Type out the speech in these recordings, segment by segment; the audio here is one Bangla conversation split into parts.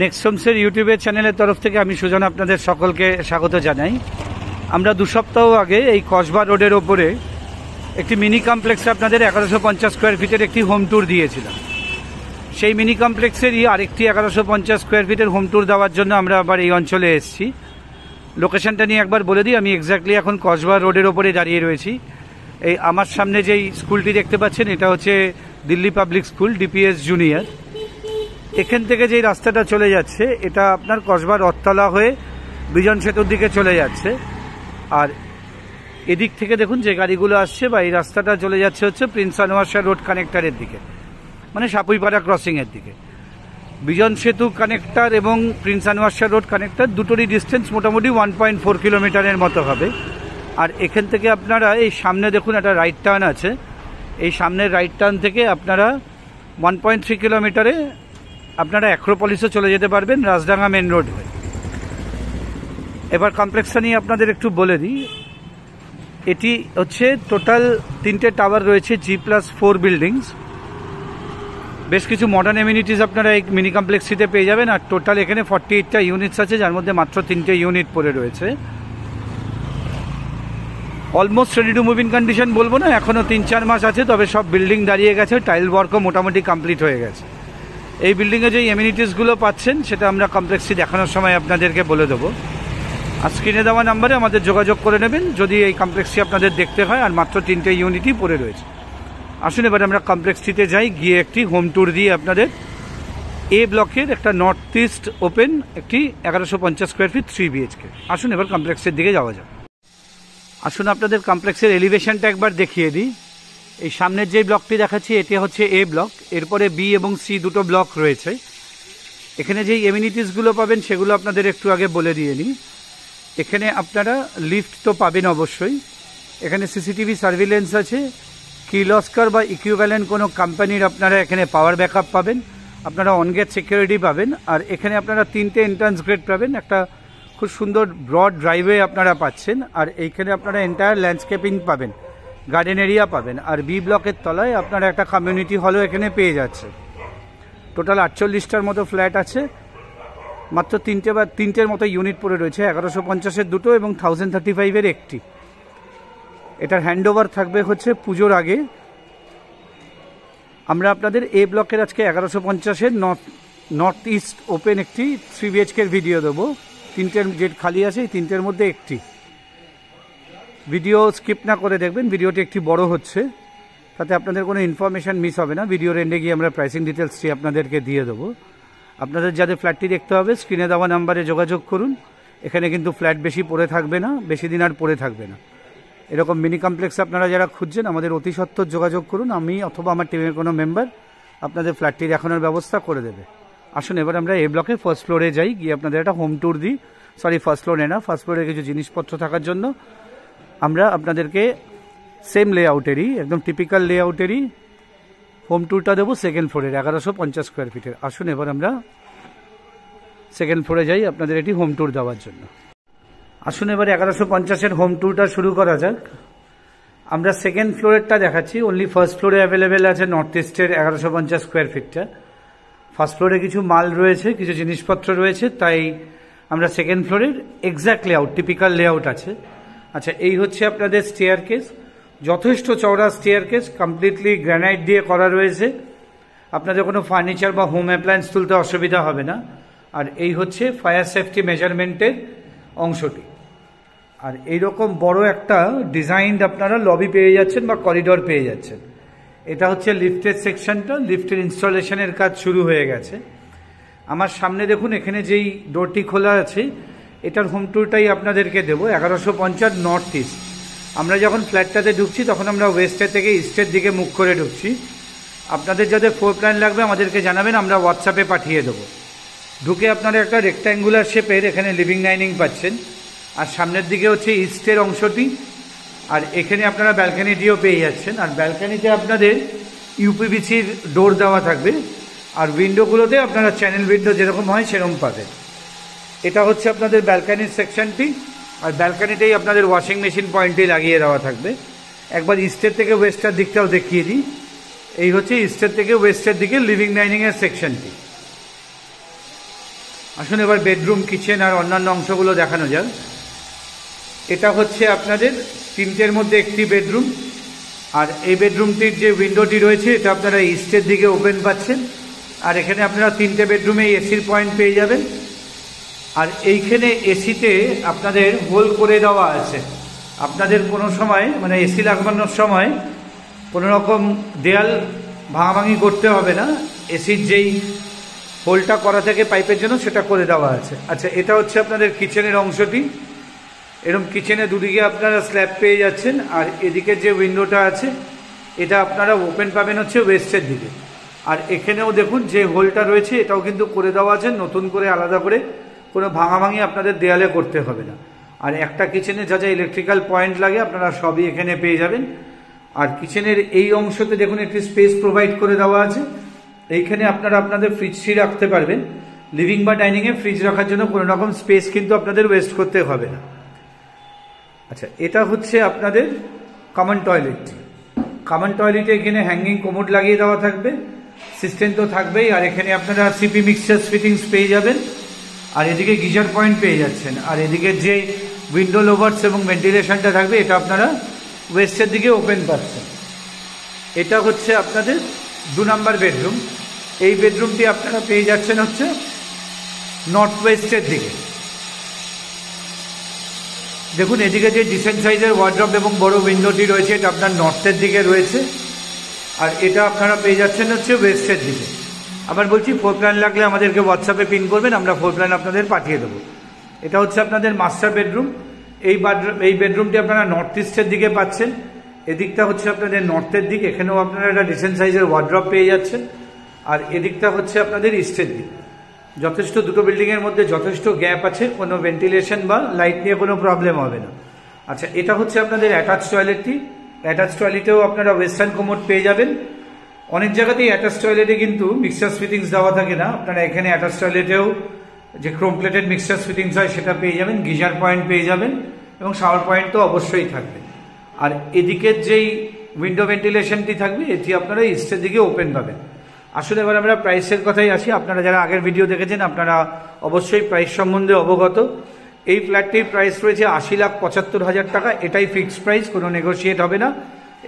নেক্সট হোমসের ইউটিউবের চ্যানেলের তরফ থেকে আমি সুজন আপনাদের সকলকে স্বাগত জানাই। আমরা 2 সপ্তাহ আগে এই কসবা রোডের ওপরে একটি মিনি কমপ্লেক্সে আপনাদের 1150 স্কোয়ার ফিটের একটি হোম ট্যুর দিয়েছিলাম। সেই মিনি কমপ্লেক্সেরই আরেকটি 1150 স্কোয়ার ফিটের হোম ট্যুর দেওয়ার জন্য আমরা আবার এই অঞ্চলে এসেছি। লোকেশনটা নিয়ে একবার বলে দিই, আমি এক্স্যাক্টলি এখন কসবা রোডের ওপরে দাঁড়িয়ে রয়েছি। এই আমার সামনে যেই স্কুলটি দেখতে পাচ্ছেন এটা হচ্ছে Delhi public school DPS junior. এখান থেকে যেই রাস্তাটা চলে যাচ্ছে এটা আপনার কসবা রথতলা হয়ে বিজন সেতুর দিকে চলে যাচ্ছে। আর এদিক থেকে দেখুন যে গাড়িগুলো আসছে বা এই রাস্তাটা চলে যাচ্ছে হচ্ছে প্রিন্স আনোয়ার শাহ রোড কানেক্টরের দিকে, মানে সাপুইপাড়া ক্রসিংয়ের দিকে। বিজন সেতু কানেক্টর এবং Prince Anwar Shah road connector দুটোরই ডিস্টেন্স মোটামুটি 1.4 কিলোমিটারের মতো হবে। আর এখান থেকে আপনারা এই সামনে দেখুন একটা রাইট টার্ন আছে, এই সামনের রাইট টার্ন থেকে আপনারা 1.3 কিলোমিটারে আপনারা অ্যাক্রোপলিসে চলে যেতে পারবেন রাজডাঙ্গা মেন রোড হয়ে। এবার কমপ্লেক্সটা নিয়ে আপনাদের একটু বলে দিই। এটি হচ্ছে টোটাল 3টে টাওয়ার রয়েছে, G+4 বিল্ডিংস। বেশ কিছু মডার্ন এমিনিটিস আপনারা এই মিনি কমপ্লেক্সটিতে পেয়ে যাবেন। আর টোটাল এখানে 48টা ইউনিটস আছে, যার মধ্যে মাত্র 3টে ইউনিট পড়ে রয়েছে। Almost ready to move in condition বলবো না, এখনও 3-4 মাস আছে, তবে সব বিল্ডিং দাঁড়িয়ে গেছে, টাইল ওয়ার্কও মোটামুটি কমপ্লিট হয়ে গেছে। এই বিল্ডিংয়ে যে এমিনিটিসগুলো পাচ্ছেন সেটা আমরা কমপ্লেক্সটি দেখানোর সময় আপনাদেরকে বলে দেবো। আর স্ক্রিনে দেওয়া নাম্বারে আমাদের যোগাযোগ করে নেবেন যদি এই কমপ্লেক্সটি আপনাদের দেখতে হয়। আর মাত্র 3টে ইউনিটই পড়ে রয়েছে। আসুন এবার আমরা কমপ্লেক্সটিতে যাই, গিয়ে একটি হোম ট্যুর দিয়ে আপনাদের এ ব্লকের একটা নর্থ ইস্ট ওপেন একটি 1150 স্কোয়ার ফিট 3 BHK। আসুন এবার কমপ্লেক্সের দিকে যাওয়া যাক। আসুন আপনাদের কমপ্লেক্সের এলিভেশনটা একবার দেখিয়ে দিই। এই সামনের যে ব্লকটি দেখাচ্ছি এটি হচ্ছে এ ব্লক, এরপরে বি এবং সি দুটো ব্লক রয়েছে। এখানে যেই এমিনিটিসগুলো পাবেন সেগুলো আপনাদের একটু আগে বলে দিয়ে নিই। এখানে আপনারা লিফট তো পাবেন অবশ্যই, এখানে সিসিটিভি সার্ভিলেন্স আছে, কির্লোস্কার বা ইকুইভ্যালেন্ট কোনো কোম্পানির আপনারা এখানে পাওয়ার ব্যাকআপ পাবেন, আপনারা অন গেট সিকিউরিটি পাবেন। আর এখানে আপনারা 3টে এন্ট্রান্স গেট পাবেন, একটা খুব সুন্দর ব্রড ড্রাইভওয়ে আপনারা পাচ্ছেন। আর এইখানে আপনারা এন্টায়ার ল্যান্ডস্কেপিং পাবেন, গার্ডেন এরিয়া পাবেন। আর বি ব্লকের তলায় আপনারা একটা কমিউনিটি হলও এখানে পেয়ে যাচ্ছে। টোটাল 48টার মতো ফ্ল্যাট আছে, মাত্র 3টের মতো ইউনিট পড়ে রয়েছে, 1150-এর দুটো এবং 1035-এর একটি। এটার হ্যান্ডওভার থাকবে হচ্ছে পুজোর আগে। আমরা আপনাদের এ ব্লকের আজকে 1150-এর নর্থ ইস্ট ওপেন একটি 3 BHK ভিডিও দেবো। 3টের যে খালি আছে এই 3টের মধ্যে একটি। ভিডিও স্কিপ না করে দেখবেন, ভিডিওটি একটি বড় হচ্ছে, তাতে আপনাদের কোনো ইনফরমেশান মিস হবে না। ভিডিওর এন্ডে গিয়ে আমরা প্রাইসিং ডিটেলসটি আপনাদেরকে দিয়ে দেবো। আপনাদের যাদের ফ্ল্যাটটি দেখতে হবে স্ক্রিনে দেওয়া নাম্বারে যোগাযোগ করুন। এখানে কিন্তু ফ্ল্যাট বেশি পড়ে থাকবে না, বেশি দিন আর পড়ে থাকবে না। এরকম মিনি কমপ্লেক্স আপনারা যারা খুঁজছেন আমাদের অতি সত্বর যোগাযোগ করুন, আমি অথবা আমার টিমের কোনো মেম্বার আপনাদের ফ্ল্যাটটি দেখানোর ব্যবস্থা করে দেবে। আসুন এবার আমরা এ ব্লকে ফার্স্ট ফ্লোরে যাই, গিয়ে আপনাদের একটা হোম ট্যুর দিই। সরি, ফার্স্ট ফ্লোরে না, ফার্স্ট ফ্লোরে কিছু জিনিসপত্র থাকার জন্য আমরা আপনাদেরকে সেম লেআউটেরই, একদম টিপিক্যাল লেআউটেরই হোম ট্যুরটা দেবো সেকেন্ড ফ্লোরের 1150 স্কোয়ার ফিটের। আসুন এবার আমরা সেকেন্ড ফ্লোরে যাই আপনাদের এটি হোম ট্যুর দেওয়ার জন্য। আসুন এবার 1150-এর হোম ট্যুরটা শুরু করা যাক। আমরা সেকেন্ড ফ্লোরেরটা দেখাচ্ছি, অনলি ফার্স্ট ফ্লোরে অ্যাভেলেবেল আছে নর্থ ইস্টের 1150 স্কোয়ার ফিটটা। ফার্স্ট ফ্লোরে কিছু মাল রয়েছে, কিছু জিনিসপত্র রয়েছে, তাই আমরা সেকেন্ড ফ্লোরের এক্স্যাক্ট লেআউট, টিপিক্যাল লেআউট আছে। আচ্ছা, এই হচ্ছে আপনাদের স্টেয়ার কেস, যথেষ্ট চওড়া স্টেয়ার কেস, কমপ্লিটলি গ্রানাইট দিয়ে করা রয়েছে। আপনাদের কোনো ফার্নিচার বা হোম অ্যাপ্লায়েন্স তুলতে অসুবিধা হবে না। আর এই হচ্ছে ফায়ার সেফটি মেজারমেন্টের অংশটি। আর এইরকম বড় একটা ডিজাইন আপনারা লবি পেয়ে যাচ্ছেন বা করিডর পেয়ে যাচ্ছেন। এটা হচ্ছে লিফটের সেকশনটা, লিফটের ইনস্টলেশনের কাজ শুরু হয়ে গেছে। আমার সামনে দেখুন এখানে যেই ডোরটি খোলা আছে এটার হোম ট্যুরটাই আপনাদেরকে দেবো। 1150 নর্থ ইস্ট। আমরা যখন ফ্ল্যাটটাতে ঢুকছি তখন আমরা ওয়েস্টের থেকে ইস্টের দিকে মুখ করে ঢুকছি। আপনাদের যাদের ফ্লোর প্ল্যান লাগবে আমাদেরকে জানাবেন, আমরা হোয়াটসঅ্যাপে পাঠিয়ে দেবো। ঢুকে আপনারা একটা রেক্ট্যাঙ্গুলার শেপের এখানে লিভিং ডাইনিং পাচ্ছেন। আর সামনের দিকে হচ্ছে ইস্টের অংশটি। আর এখানে আপনারা ব্যালকানিটিও পেয়ে যাচ্ছেন। আর ব্যালকানিতে আপনাদের ইউপিভিসির ডোর দেওয়া থাকবে। আর উইন্ডোগুলোতে আপনারা চ্যানেল উইন্ডো যেরকম হয় সেরকম পাবেন। এটা হচ্ছে আপনাদের ব্যালকানির সেকশনটি। আর ব্যালকানিতেই আপনাদের ওয়াশিং মেশিন পয়েন্টটি লাগিয়ে দেওয়া থাকবে। একবার ইস্টের থেকে ওয়েস্টের দিকটাও দেখিয়ে দিই। এই হচ্ছে ইস্টের থেকে ওয়েস্টের দিকে লিভিং ডাইনিংয়ের সেকশনটি। আসুন এবার বেডরুম, কিচেন আর অন্যান্য অংশগুলো দেখানো যাক। এটা হচ্ছে আপনাদের তিনটের মধ্যে একটি বেডরুম, আর এই বেডরুমটির যে উইন্ডোটি রয়েছে এটা আপনারা ইস্টের দিকে ওপেন পাচ্ছেন। আর এখানে আপনারা তিনটে বেডরুমে এসির পয়েন্ট পেয়ে যাবেন। আর এইখানে এসিতে আপনাদের হোল করে দেওয়া আছে। আপনাদের কোনো সময় মানে এসি লাগানোর সময় কোনো রকম দেয়াল ভাঙাভাঙি করতে হবে না, এসির যেই হোলটা করা থাকে পাইপের জন্য সেটা করে দেওয়া আছে। আচ্ছা, এটা হচ্ছে আপনাদের কিচেনের অংশটি। এরকম কিচেনে দুদিকে আপনারা স্ল্যাব পেয়ে যাচ্ছেন, আর এদিকে যে উইন্ডোটা আছে এটা আপনারা ওপেন পাবেন হচ্ছে ওয়েস্টের দিকে। আর এখানেও দেখুন যে হোলটা রয়েছে এটাও কিন্তু করে দেওয়া আছে, নতুন করে আলাদা করে কোনো ভাঙাভাঙি আপনাদের দেয়ালে করতে হবে না। আর একটা কিচেনে যা যা ইলেকট্রিক্যাল পয়েন্ট লাগে আপনারা সবই এখানে পেয়ে যাবেন। আর কিচেনের এই অংশতে দেখুন একটি স্পেস প্রোভাইড করে দেওয়া আছে। এইখানে আপনারা আপনাদের ফ্রিজটি রাখতে পারবেন। লিভিং বা ডাইনিংয়ে ফ্রিজ রাখার জন্য কোনো রকম স্পেস কিন্তু আপনাদের ওয়েস্ট করতে হবে না। আচ্ছা, এটা হচ্ছে আপনাদের কমন টয়লেটটি। কমন টয়লেটে এখানে হ্যাঙ্গিং কোমোড লাগিয়ে দেওয়া থাকবে, সিস্টেম তো থাকবেই। আর এখানে আপনারা সিপি মিক্সচার ফিটিংস পেয়ে যাবেন। আর এদিকে গিজার পয়েন্ট পেয়ে যাচ্ছেন। আর এদিকে যে উইন্ডো লোভার্স এবং ভেন্টিলেশনটা থাকবে এটা আপনারা ওয়েস্টের দিকে ওপেন পাচ্ছেন। এটা হচ্ছে আপনাদের 2 নম্বর বেডরুম। এই বেডরুমটি আপনারা পেয়ে যাচ্ছেন হচ্ছে নর্থ ওয়েস্টের দিকে। দেখুন এদিকে যে ডিসেন্ট সাইজের ওয়ার্ড্রপ এবং বড় উইন্ডোটি রয়েছে এটা আপনার নর্থের দিকে রয়েছে, আর এটা আপনারা পেয়ে যাচ্ছেন হচ্ছে ওয়েস্টের দিকে। আবার বলছি, ফ্লোর প্ল্যান লাগলে আমাদেরকে হোয়াটসঅ্যাপে পিন করবেন, আমরা ফ্লোর প্ল্যান আপনাদের পাঠিয়ে দেবো। এটা হচ্ছে আপনাদের মাস্টার বেডরুম। এই বেডরুমটি আপনারা নর্থ ইস্টের দিকে পাচ্ছেন। এদিকটা হচ্ছে আপনাদের নর্থের দিক, এখানেও আপনারা একটা ডিসেন্ট সাইজের ওয়ার্ড্রপ পেয়ে যাচ্ছেন। আর এদিকটা হচ্ছে আপনাদের ইস্টের দিক। যথেষ্ট, দুটো বিল্ডিংয়ের মধ্যে যথেষ্ট গ্যাপ আছে, কোনো ভেন্টিলেশন বা লাইট নিয়ে কোনো প্রবলেম হবে না। আচ্ছা, এটা হচ্ছে আপনাদের অ্যাটাচ টয়লেটটি। অ্যাটাচ টয়লেটেও আপনারা ওয়েস্টার্ন কোমোড পেয়ে যাবেন। অনেক জায়গাতেই অ্যাটাচ টয়লেটে কিন্তু মিক্সচার ফিটিংস দেওয়া থাকে না, আপনারা এখানে অ্যাটাচ টয়লেটেও যে ক্রোম প্লেটেড মিক্সচার ফিটিংস হয় সেটা পেয়ে যাবেন, গিজার পয়েন্ট পেয়ে যাবেন এবং শাওয়ার পয়েন্ট তো অবশ্যই থাকবে। আর এদিকের যেই উইন্ডো ভেন্টিলেশনটি থাকবে এটি আপনারা ইস্টের দিকে ওপেন পাবেন। আসলে এবার আমরা প্রাইসের কথাই আসি। আপনারা যারা আগের ভিডিও দেখেছেন আপনারা অবশ্যই প্রাইস সম্বন্ধে অবগত। এই ফ্ল্যাটটির প্রাইস রয়েছে 80,75,000 টাকা। এটাই ফিক্সড প্রাইস, কোনো নেগোশিয়েট হবে না।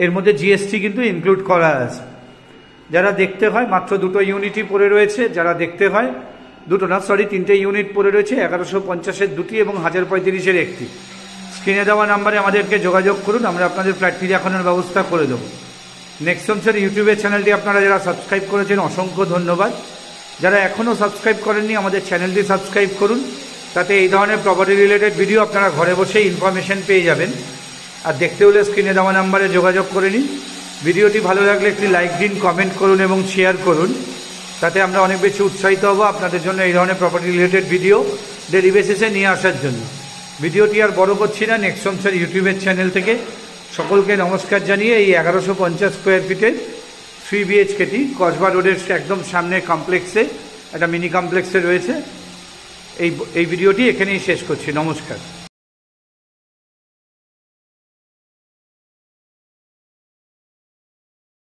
এর মধ্যে জিএসটি কিন্তু ইনক্লুড করা আছে। যারা দেখতে হয় মাত্র 2টো ইউনিটই পড়ে রয়েছে, যারা দেখতে হয় 2টো না, সরি 3টে ইউনিট পড়ে রয়েছে। 1150-এর 2টি এবং 1035-এর একটি। স্ক্রিনে দেওয়া নাম্বারে আমাদেরকে যোগাযোগ করুন, আমরা আপনাদের ফ্ল্যাটটি দেখানোর ব্যবস্থা করে দেবো। নেক্সট হোমসের ইউটিউবের চ্যানেলটি আপনারা যারা সাবস্ক্রাইব করেছেন অসংখ্য ধন্যবাদ। যারা এখনও সাবস্ক্রাইব করেননি আমাদের চ্যানেলটি সাবস্ক্রাইব করুন, তাতে এই ধরনের প্রপার্টি রিলেটেড ভিডিও আপনারা ঘরে বসে ইনফরমেশন পেয়ে যাবেন। আর দেখতে হলে স্ক্রিনে দেওয়া নাম্বারে যোগাযোগ করে নিন। ভিডিওটি ভালো লাগলে একটি লাইক দিন, কমেন্ট করুন এবং শেয়ার করুন, তাতে আমরা অনেক বেশি উৎসাহিত হব আপনাদের জন্য এই ধরনের প্রপার্টি রিলেটেড ভিডিও ডেলি বেসিসে নিয়ে আসার জন্য। ভিডিওটি আর বড় করছি না, নেক্সট হোমসের ইউটিউবের চ্যানেল থেকে সকলকে নমস্কার জানিয়ে এই 1150 স্কোয়ার ফিটের 3 BHKটি কসবা রোডের একদম সামনে কমপ্লেক্সে, একটা মিনি কমপ্লেক্সে রয়েছে। এই ভিডিওটি এখানেই শেষ করছি। নমস্কার।